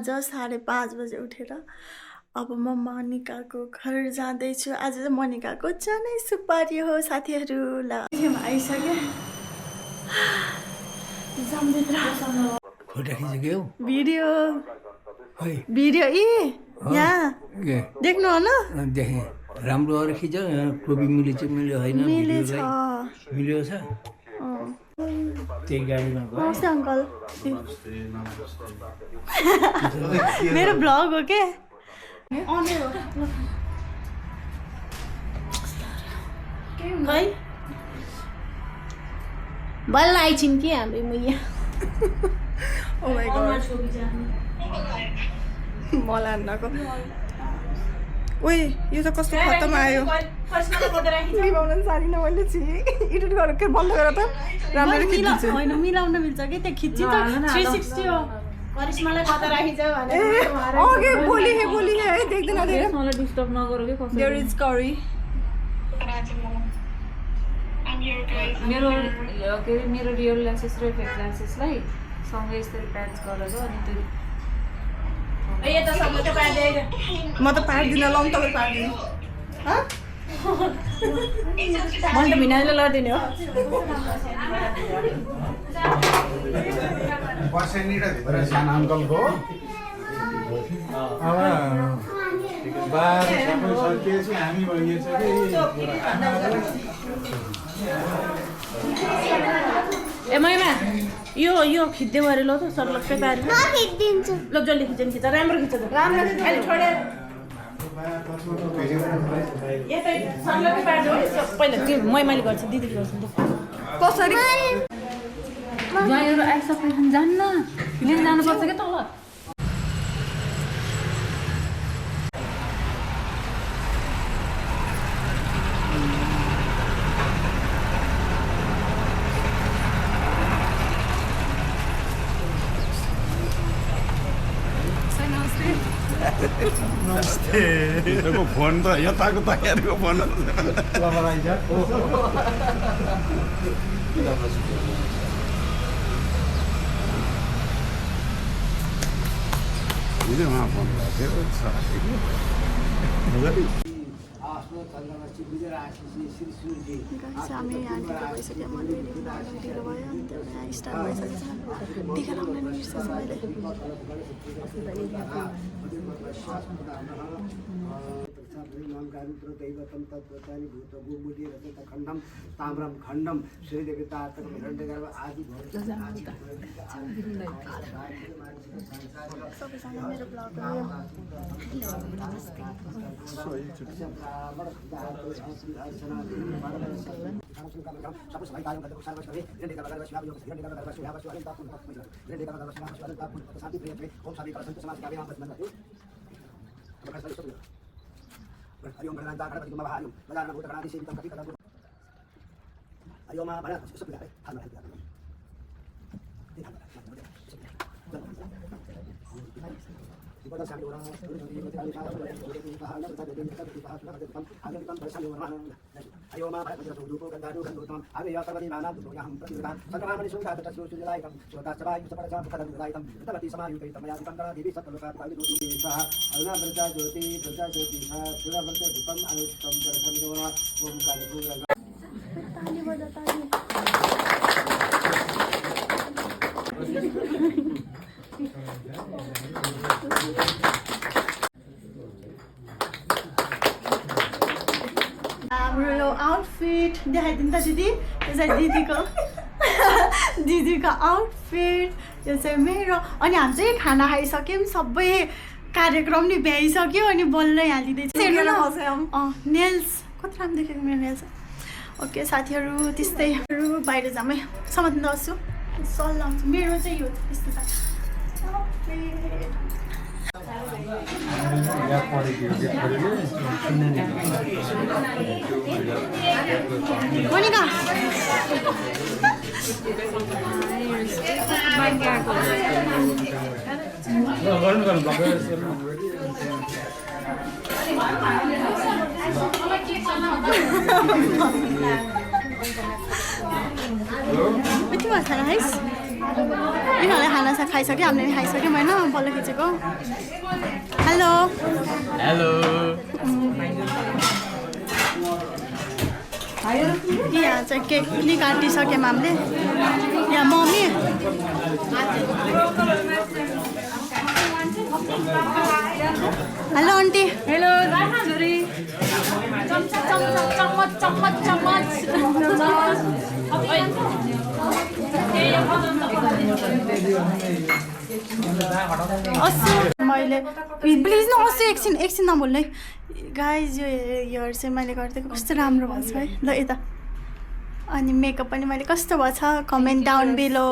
आज 5:30 बजे उठेर अब म मनिकाको घर जाँदैछु। आज चाहिँ मनिकाको जनै सुपारी हो साथीहरू। ल आइसक्यो भिडियो भिडियो यहाँ देख्नु होला देखेँ राम्रो अरे खिच टोपी मिल्यो होइन मिलेछ मिल्यो छ त्यही गाडीमा नमस्ते अङ्कल मेरो भ्लग हो के खै बल्ल आइछिन् कि हाम्रो मैया ओ माय गॉड मलाई अन्नको ओइ यो त कस्तो खतम आयो निभाउन सारिन मैले चाहिँ एडिट गरेर के बन्द गरेर त राम्ररी खिच्छु होइन मिलाउन मिल्छ कि त्यो खिच्ची त 360 हो करिश्मालाई कता राखिन्छ भनेर ओके बोली है देख्दैन धेरै मलाई डिस्टर्ब नगरौ के कसो देयर इज करी मेरो के मेरो रियल ल्यासेस र फेक ल्यासेसलाई सँगै यसरी प्याच गरेर अनि त्यो ए त सँगै त पार्दै म त पार्दिन लङ तपाईँ पार्दिनु मन त भिनाले लदिने हो बसेनीर भित्र सानो अङ्कलको अब बार सबै सकिएपछि हामी भइएछ ए मैमा यो खिच्दै गरे ल त सर्लक्कै पारेर म खिच्दिन्छु ल जल्दी खिच्छ राम्रो खिच्छ त राम्रो अहिले छोडे यतै सर्लक्कै पार्दै पहिला त्यो मैमाले गर्छ दिदीले गर्छ त कसरी ज्वाइँहरू आइसकेपछि जान्न लिन जानुपर्छ क्या तल नमस्ते फोन त यताको तयारीको फोन उहाँ फोन गरेको थियो हामी यहाँ ढिलो भइसक्यो मैले ढिलो भयो अनि त्यो यहाँ स्टार्ट भइसकेको छ टिका लगाउन बिर्सेछु मैले दैवतं तत्त्वचानि भूतभूमुदि रजतखण्डं ताम्रं खण्डं श्रीदेवतातकमिरण्डगर्भ आदि सबैजना मेरो ब्लग हरिओम गणनाथ गणपति महा हरिओम गजानन भूत गणाधि सेवितं कपि कदा हरिओम भला सब है हाल में Pada sabi orang ayo ma pada tu dupo kan dadu kan dutam ave ya sabadi mana tu yang प्रतिदान संग्राम में सुनता तो सुन सुन लाइकम सोता सबाई सपरा सा पकड़ लाइकम तबति समायु कई तमया संकरा देवी सतलोका पावि दो दुखे सा अरुणा व्रता ज्योति सा सुरा व्रत दीपम अनुतम दर्शन दोरा ओम काली पूजा ताली बजा ताली हाम्रो आउटफिट देखाइदिनु त दिदी यो चाहिँ दिदीको आउटफिट यो चाहिँ मेरो अनि हामी चाहिँ खाना खाइसक्यौँ सबै कार्यक्रम नि भ्याइसक्यो अनि बल्ल यहाँ लिँदैछ नेल्स कति राम्रो देखेको मेरो नेल्स ओके साथीहरू त्यस्तै बाहिर जामै समात्न दस्छु सल्लाह हुन्छ मेरो चाहिँ यो यस्तो छ मोनिका Bitte was heißt? यिनीहरूले खाना खाइसक्यो, हामीले पनि खाइसक्यौँ होइन, बल्ल खिचेको। हेलो हेलो यहाँ चाहिँ केक पनि काटिसक्यौँ हामीले। यहाँ मम्मी हेलो आन्टी। हेलो छोरी चम्मच चम्मच चम्मच मैले प्लिज न अस्ति एकछिन नबोल्नु है गाइज। यो हेयर चाहिँ मैले गरिदिएको कस्तो राम्रो भएको छ है। ल यता अनि मेकअप पनि मैले कस्तो भएको छ comment down below.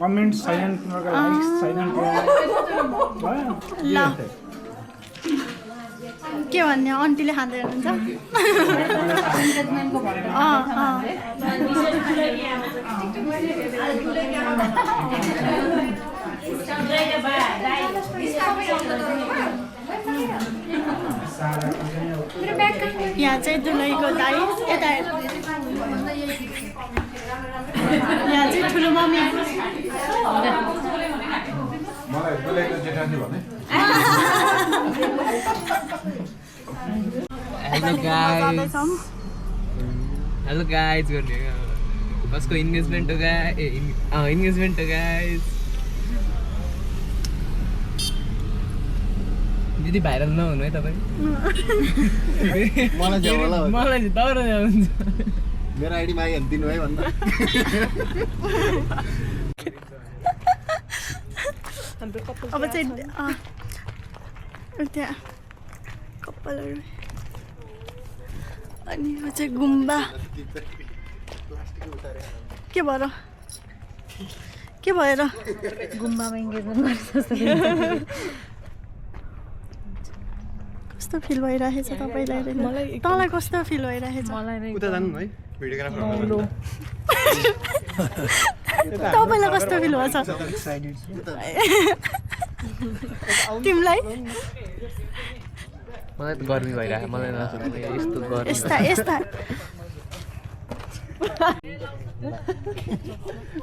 Comment silent like silent ल के भन्ने आन्टीले खाँदै हुनुहुन्छ। यहाँ चाहिँ दुलहीको दाइ यता यहाँ चाहिँ ठुलो मम्मी। मलाई दुलहीको जेठानी भने हेलो गाइज गर्ने कसको इन्गेजमेन्ट हो इन्गेजमेन्ट हो गाइज। दिदी भाइरल नहुनु है तपाईँ। मलाई मलाई तपाईँ हुन्छ मेरो आइडी मागे दिनु है भन्दा अब चाहिँ त्यहाँ कपालहरू अनि यो चाहिँ गुम्बा के भएर गुम्बामा इन्गेजमेन्ट गरेर जस्तो कस्तो फिल भइरहेछ तपाईँलाई? तँलाई कस्तो फिल भइरहेछ? उता जानु है भिडियोग्राफर तपाईँलाई कस्तो फिल भएछ तिमीलाई? मलाई त गर्मी भइरहेको मलाई नसक्ने यस्तो गर्मी। यस्ता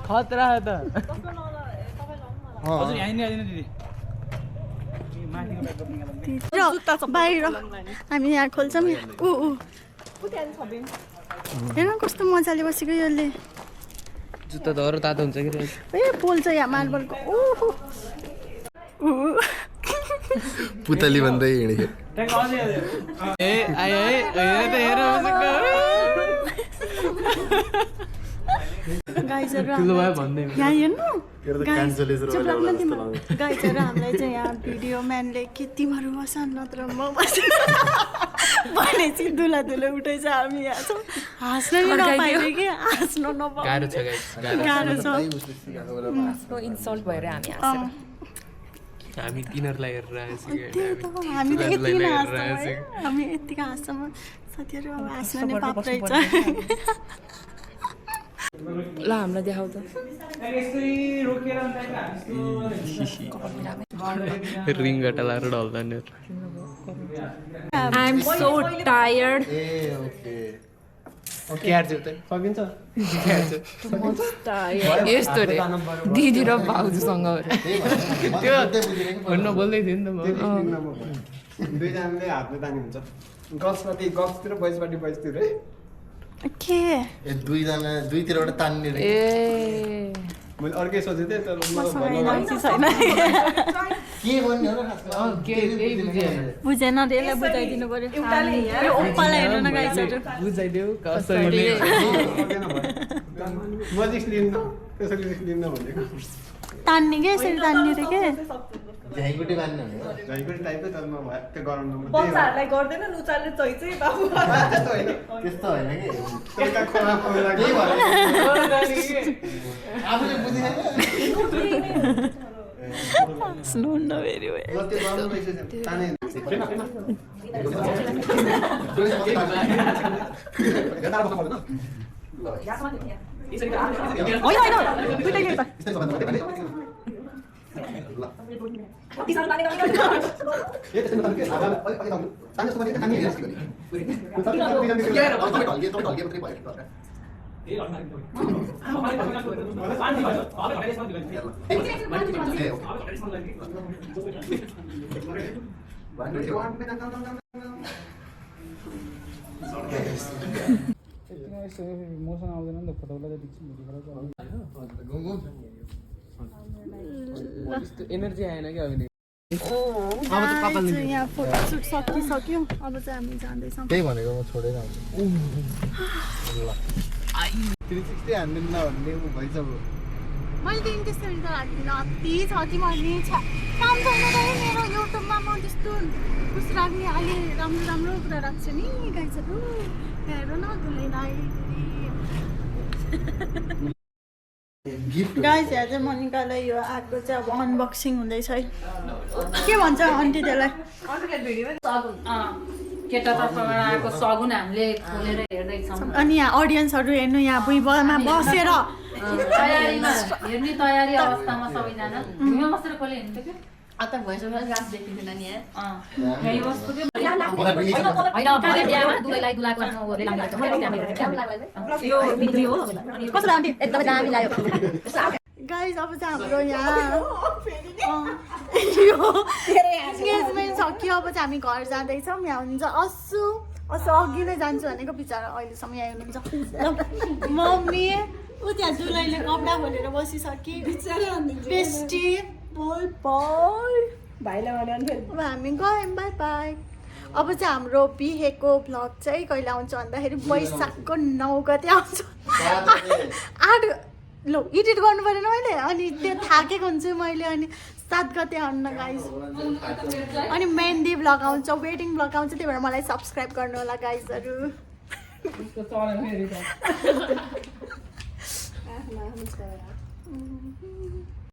खतरा हो त। बाहिर हामी यहाँ खोल्छौँ। हेर्नु कस्तो मजाले बसेको यसले। जुत्ता धरो तातो हुन्छ कि ए पोल्छ यहाँ मार्बलको। पुतली भन्दै हिँडेको ए आयो है हेर गाइजहरू भन्दै यहाँ हेर्नु गाइजहरू हामीलाई चाहिँ यहाँ भिडियो म्यानले के तिमीहरू बस नत्र म बस्छु भनेपछि दुला उठेछ। हामी यहाँ छौँ हाँस्न नि नपाइयो कि हाँस्नु नपाउ गाह्रो छ गाह्रो छ। इन्सल्ट भएर हामी हामी तिनीहरूलाई हेरेर त्यही त हामी त यति नै हाँस्छौँ है। हामी यतिकै हाँस्छौँ साथीहरू। अब हाँस्न नै पाप रहेछ। ल हामीलाई देखाउ त। रिङ गटा लाएर ढल्दा नि। I am so tired. यस्तो रे दिदी र भाउजूसँग त्यो भन्न बोल्दै थियो नि त म। दुईजनाले हातले तानी हुन्छ गर्ल्सपट्टि गर्ल्सतिर बोइजपट्टि बोइजतिर है के दुईजना दुईतिरबाट तान्ने रे। ए मैले अर्कै सोचेको थिएँ तर छैन के भन्ने हो र खासमा बुझेन यसलाई बुझाइदिनु पर्यो। यो ओप्पालाई हेर्नु न गाइजहरू। बुझाइदेऊ कसरी म रिस्क लिन्न त्यसरी रिस्क लिन्न भनेको तान्ने के यसरी तान्ने रे के झ्याइकुटी बान्ने हो झ्याइकुटी टाइपको तर म त्यो गराउनु बच्चाहरूलाई गर्दैन उचाल्ने चाहिँ बाबु त्यस्तो होइन कि त्यसका खोला खोला के भयो आफूले बुझिदैन सुन्नु फेरि म त्यो गर्नु रहेछ ताने मसँग आउँदैन नि त फोटोलाई एनर्जी आएन क्या अघि यहाँ फोटोसुट सकिसक्यो अब चाहिँ हामी जाँदैछौँ त्यही भनेको म छोडेर आउँछु 360 हान्दिनु नभन्ने भइसक्यो मैले त त्यसरी त हाल्दिनँ अति छ कि मैले काम छैन त मेरो युट्युबमा म त्यस्तो खुस राख्ने अहिले राम्रो राम्रो कुरा राख्छु नि गाइजहरू हेर न धुलै गाइज यहाँ चाहिँ मनिकालाई यो आएको चाहिँ अब अनबक्सिङ हुँदैछ है के भन्छ आन्टी त्यसलाई केटातर्फबाट आएको सगुन हामीले खोलेर हेर्दैछौँ अनि यहाँ अडियन्सहरू हेर्नु यहाँ भुइँमा बसेर तयारीमा हेर्ने तयारी अवस्थामा सबैजना भुइँमा बसेर कसले हेर्नु त्यो आता भइसक्यो गाछ देखिँदैन नि यही वस्तु के कस्तो आन्टी एकदमै दामी लाग्यो गाइज अब चाहिँ हाम्रो यहाँ इन्गेजमेन्ट सक्यो अब चाहिँ हामी घर जाँदैछौँ यहाँ हुन्छ असु अघि नै जान्छु भनेको बिचरा अहिलेसम्म यहाँ हुनुहुन्छ मम्मी ऊ त्यहाँ दुलैले कपडा खोलेर बसिसके बेस्टी भाइलाई भन्यो अब हामी गयौँ बाई बाई अब चाहिँ हाम्रो बिहेको भ्लग चाहिँ कहिले आउँछ भन्दाखेरि वैशाखको 9 गते आउँछ 8 ल एडिट गर्नु परेन मैले अनि त्यो थाकेको हुन्छु मैले अनि 7 गते आउनु गाइज अनि मेहन्दी भ्लग आउँछ वेडिङ भ्लग आउँछ त्यही भएर मलाई सब्सक्राइब गर्नु होला गाइजहरू